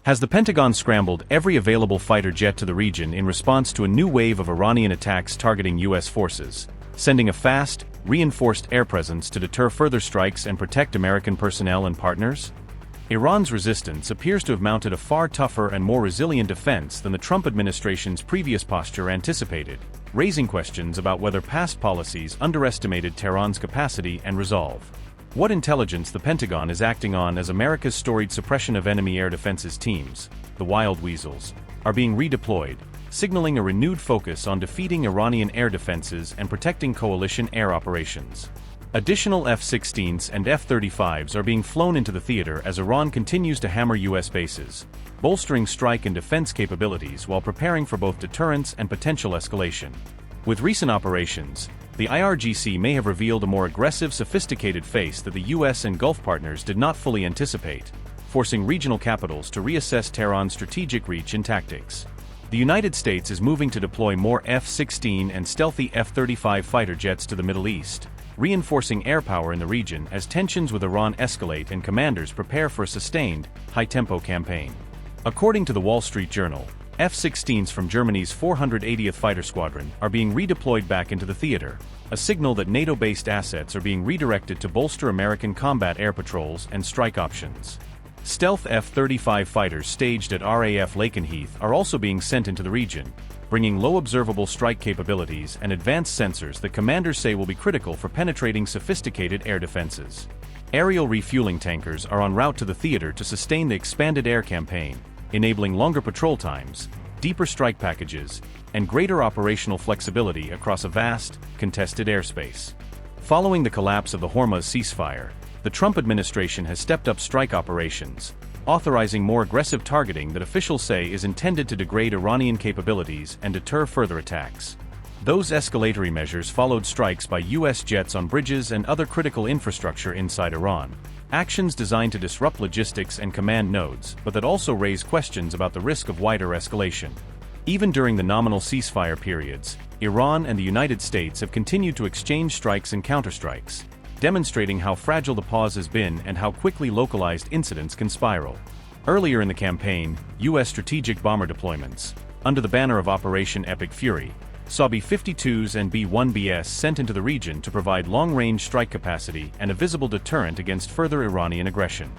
Has the Pentagon scrambled every available fighter jet to the region in response to a new wave of Iranian attacks targeting U.S. forces, sending a fast, reinforced air presence to deter further strikes and protect American personnel and partners? Iran's resistance appears to have mounted a far tougher and more resilient defense than the Trump administration's previous posture anticipated, raising questions about whether past policies underestimated Tehran's capacity and resolve. What intelligence the Pentagon is acting on as America's storied suppression of enemy air defenses teams, the Wild Weasels, are being redeployed, signaling a renewed focus on defeating Iranian air defenses and protecting coalition air operations. Additional F-16s and F-35s are being flown into the theater as Iran continues to hammer U.S. bases, bolstering strike and defense capabilities while preparing for both deterrence and potential escalation. With recent operations, the IRGC may have revealed a more aggressive, sophisticated face that the U.S. and Gulf partners did not fully anticipate, forcing regional capitals to reassess Tehran's strategic reach and tactics. The United States is moving to deploy more F-16 and stealthy F-35 fighter jets to the Middle East, reinforcing air power in the region as tensions with Iran escalate and commanders prepare for a sustained, high-tempo campaign. According to the Wall Street Journal, F-16s from Germany's 480th Fighter Squadron are being redeployed back into the theater, a signal that NATO-based assets are being redirected to bolster American combat air patrols and strike options. Stealth F-35 fighters staged at RAF Lakenheath are also being sent into the region, bringing low observable strike capabilities and advanced sensors that commanders say will be critical for penetrating sophisticated air defenses. Aerial refueling tankers are en route to the theater to sustain the expanded air campaign, enabling longer patrol times, deeper strike packages, and greater operational flexibility across a vast, contested airspace. Following the collapse of the Hormuz ceasefire, the Trump administration has stepped up strike operations, authorizing more aggressive targeting that officials say is intended to degrade Iranian capabilities and deter further attacks. Those escalatory measures followed strikes by U.S. jets on bridges and other critical infrastructure inside Iran, actions designed to disrupt logistics and command nodes, but that also raise questions about the risk of wider escalation. Even during the nominal ceasefire periods, Iran and the United States have continued to exchange strikes and counterstrikes, demonstrating how fragile the pause has been and how quickly localized incidents can spiral. Earlier in the campaign, U.S. strategic bomber deployments, under the banner of Operation Epic Fury, saw B-52s and B-1Bs sent into the region to provide long-range strike capacity and a visible deterrent against further Iranian aggression.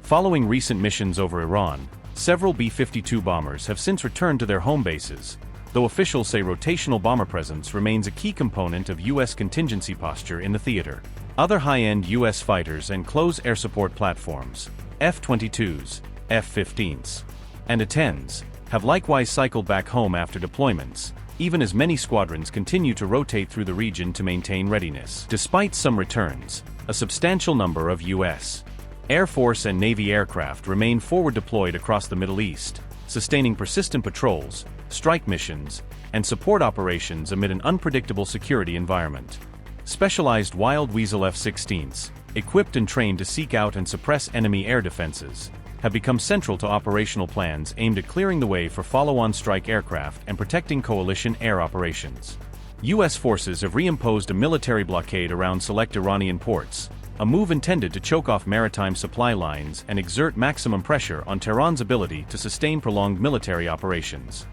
Following recent missions over Iran, several B-52 bombers have since returned to their home bases, though officials say rotational bomber presence remains a key component of U.S. contingency posture in the theater. Other high-end U.S. fighters and close air support platforms, F-22s, F-15s, and A-10s, have likewise cycled back home after deployments, even as many squadrons continue to rotate through the region to maintain readiness. Despite some returns, a substantial number of U.S. Air Force and Navy aircraft remain forward deployed across the Middle East, sustaining persistent patrols, strike missions, and support operations amid an unpredictable security environment. Specialized Wild Weasel F-16s, equipped and trained to seek out and suppress enemy air defenses, have become central to operational plans aimed at clearing the way for follow-on strike aircraft and protecting coalition air operations. U.S. forces have reimposed a military blockade around select Iranian ports, a move intended to choke off maritime supply lines and exert maximum pressure on Tehran's ability to sustain prolonged military operations.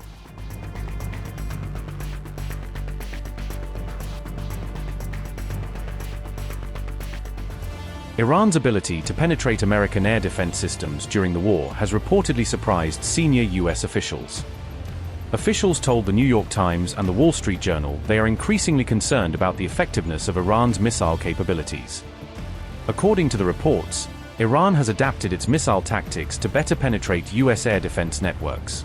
Iran's ability to penetrate American air defense systems during the war has reportedly surprised senior U.S. officials. Officials told the New York Times and the Wall Street Journal they are increasingly concerned about the effectiveness of Iran's missile capabilities. According to the reports, Iran has adapted its missile tactics to better penetrate U.S. air defense networks.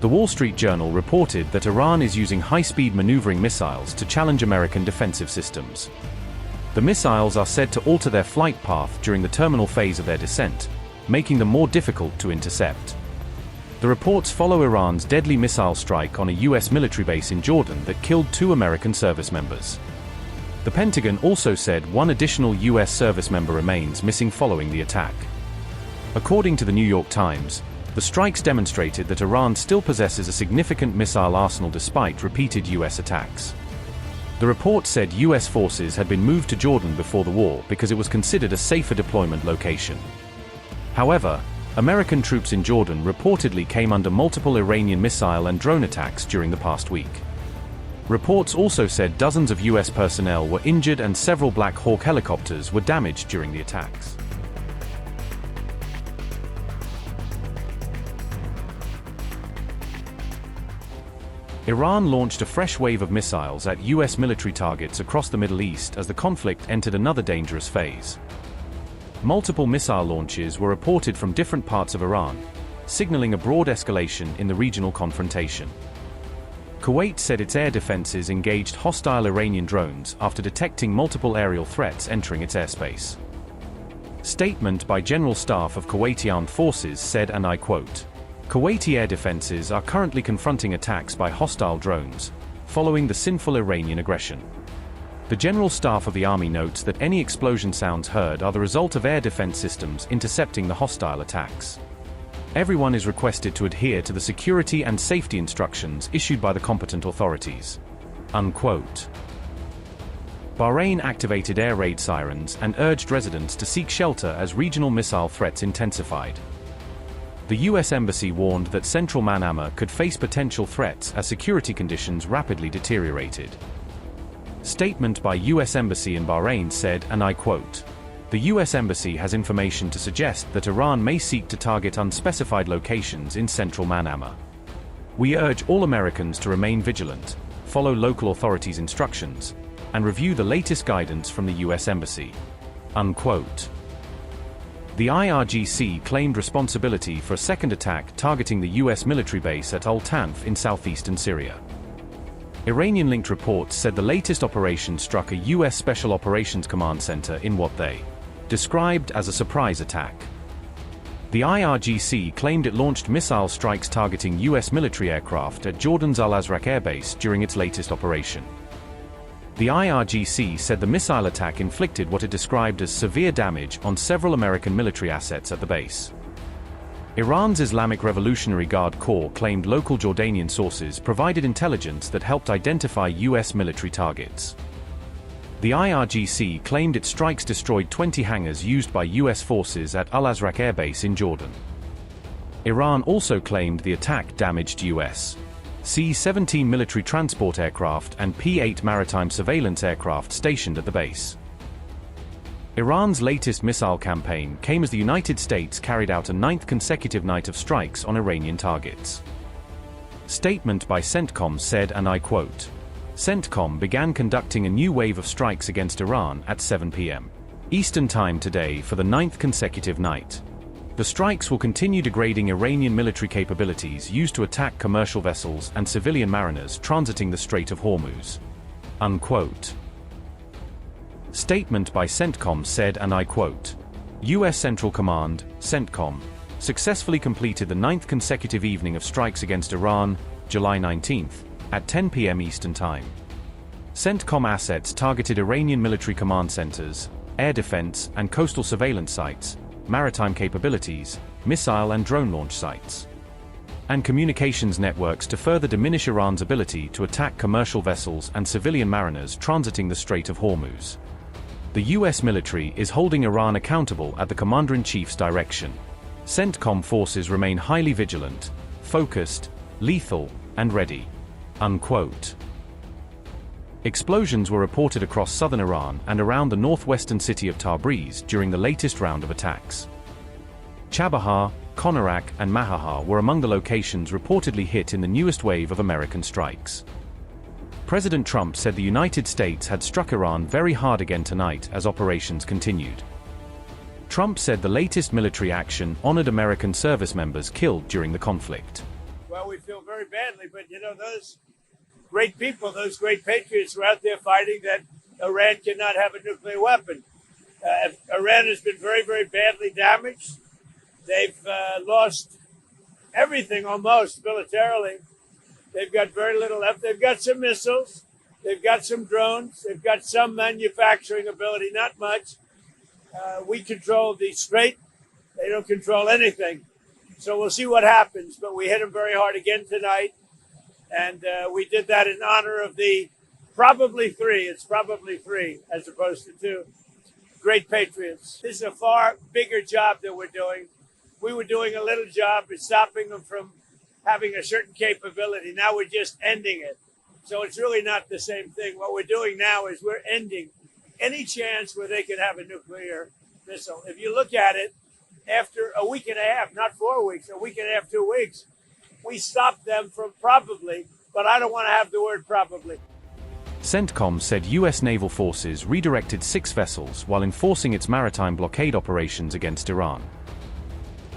The Wall Street Journal reported that Iran is using high-speed maneuvering missiles to challenge American defensive systems. The missiles are said to alter their flight path during the terminal phase of their descent, making them more difficult to intercept. The reports follow Iran's deadly missile strike on a U.S. military base in Jordan that killed 2 American service members. The Pentagon also said 1 additional U.S. service member remains missing following the attack. According to the New York Times, the strikes demonstrated that Iran still possesses a significant missile arsenal despite repeated U.S. attacks. The report said U.S. forces had been moved to Jordan before the war because it was considered a safer deployment location. However, American troops in Jordan reportedly came under multiple Iranian missile and drone attacks during the past week. Reports also said dozens of U.S. personnel were injured and several Black Hawk helicopters were damaged during the attacks. Iran launched a fresh wave of missiles at U.S. military targets across the Middle East as the conflict entered another dangerous phase. Multiple missile launches were reported from different parts of Iran, signaling a broad escalation in the regional confrontation. Kuwait said its air defenses engaged hostile Iranian drones after detecting multiple aerial threats entering its airspace. Statement by General Staff of Kuwaiti Armed Forces said, and I quote, "Kuwaiti air defenses are currently confronting attacks by hostile drones, following the sinful Iranian aggression." The General Staff of the Army notes that any explosion sounds heard are the result of air defense systems intercepting the hostile attacks. Everyone is requested to adhere to the security and safety instructions issued by the competent authorities. Unquote. Bahrain activated air raid sirens and urged residents to seek shelter as regional missile threats intensified. The U.S. Embassy warned that central Manama could face potential threats as security conditions rapidly deteriorated. Statement by U.S. Embassy in Bahrain said, and I quote, "The U.S. Embassy has information to suggest that Iran may seek to target unspecified locations in central Manama. We urge all Americans to remain vigilant, follow local authorities' instructions, and review the latest guidance from the U.S. Embassy." Unquote. The IRGC claimed responsibility for a second attack targeting the U.S. military base at Al-Tanf in southeastern Syria. Iranian-linked reports said the latest operation struck a U.S. Special Operations Command Center in what they described as a surprise attack. The IRGC claimed it launched missile strikes targeting U.S. military aircraft at Jordan's Al-Azraq Air Base during its latest operation. The IRGC said the missile attack inflicted what it described as severe damage on several American military assets at the base. Iran's Islamic Revolutionary Guard Corps claimed local Jordanian sources provided intelligence that helped identify U.S. military targets. The IRGC claimed its strikes destroyed 20 hangars used by U.S. forces at Al-Azraq Air Base in Jordan. Iran also claimed the attack damaged U.S. C-17 military transport aircraft and P-8 maritime surveillance aircraft stationed at the base. Iran's latest missile campaign came as the United States carried out a 9th consecutive night of strikes on Iranian targets. Statement by CENTCOM said, and I quote, "CENTCOM began conducting a new wave of strikes against Iran at 7 p.m. Eastern Time today for the 9th consecutive night. The strikes will continue degrading Iranian military capabilities used to attack commercial vessels and civilian mariners transiting the Strait of Hormuz." Unquote. Statement by CENTCOM said, and I quote, "U.S. Central Command, CENTCOM, successfully completed the 9th consecutive evening of strikes against Iran, July 19th, at 10 p.m. Eastern Time. CENTCOM assets targeted Iranian military command centers, air defense and coastal surveillance sites, maritime capabilities, missile and drone launch sites, and communications networks to further diminish Iran's ability to attack commercial vessels and civilian mariners transiting the Strait of Hormuz. The U.S. military is holding Iran accountable at the Commander-in-Chief's direction. CENTCOM forces remain highly vigilant, focused, lethal, and ready." Unquote. Explosions were reported across southern Iran and around the northwestern city of Tabriz during the latest round of attacks. Chabahar, Konarak, and Mahahar were among the locations reportedly hit in the newest wave of American strikes. President Trump said the United States had struck Iran very hard again tonight as operations continued. Trump said the latest military action honored American service members killed during the conflict. Well, we feel very badly, but those great people, those great patriots were out there fighting that Iran cannot have a nuclear weapon. Iran has been very, very badly damaged. They've lost everything almost militarily. They've got very little left. They've got some missiles. They've got some drones. They've got some manufacturing ability, not much. We control the strait. They don't control anything. So we'll see what happens. But we hit them very hard again tonight. And we did that in honor of the probably three as opposed to two great patriots. This is a far bigger job that we're doing. we were doing a little job at stopping them from having a certain capability. Now we're just ending it. So it's really not the same thing. What we're doing now is we're ending any chance where they could have a nuclear missile. If you look at it, after a week and a half, not 4 weeks, a week and a half, 2 weeks, we stopped them from probably, but I don't want to have the word probably. CENTCOM said U.S. naval forces redirected 6 vessels while enforcing its maritime blockade operations against Iran.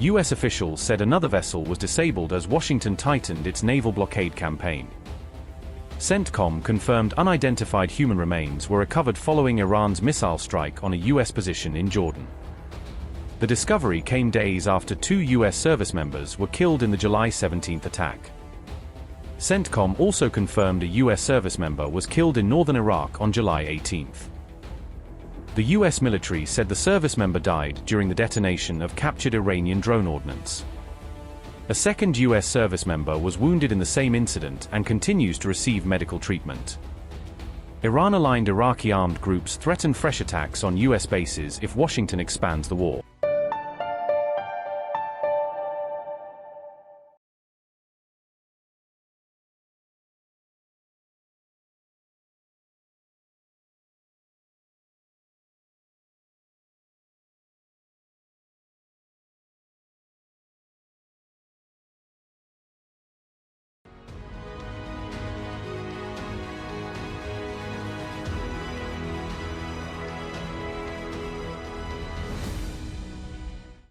U.S. officials said another vessel was disabled as Washington tightened its naval blockade campaign. CENTCOM confirmed unidentified human remains were recovered following Iran's missile strike on a U.S. position in Jordan. The discovery came days after 2 U.S. service members were killed in the July 17th attack. CENTCOM also confirmed a U.S. service member was killed in northern Iraq on July 18th. The U.S. military said the service member died during the detonation of captured Iranian drone ordnance. A second U.S. service member was wounded in the same incident and continues to receive medical treatment. Iran-aligned Iraqi armed groups threaten fresh attacks on U.S. bases if Washington expands the war.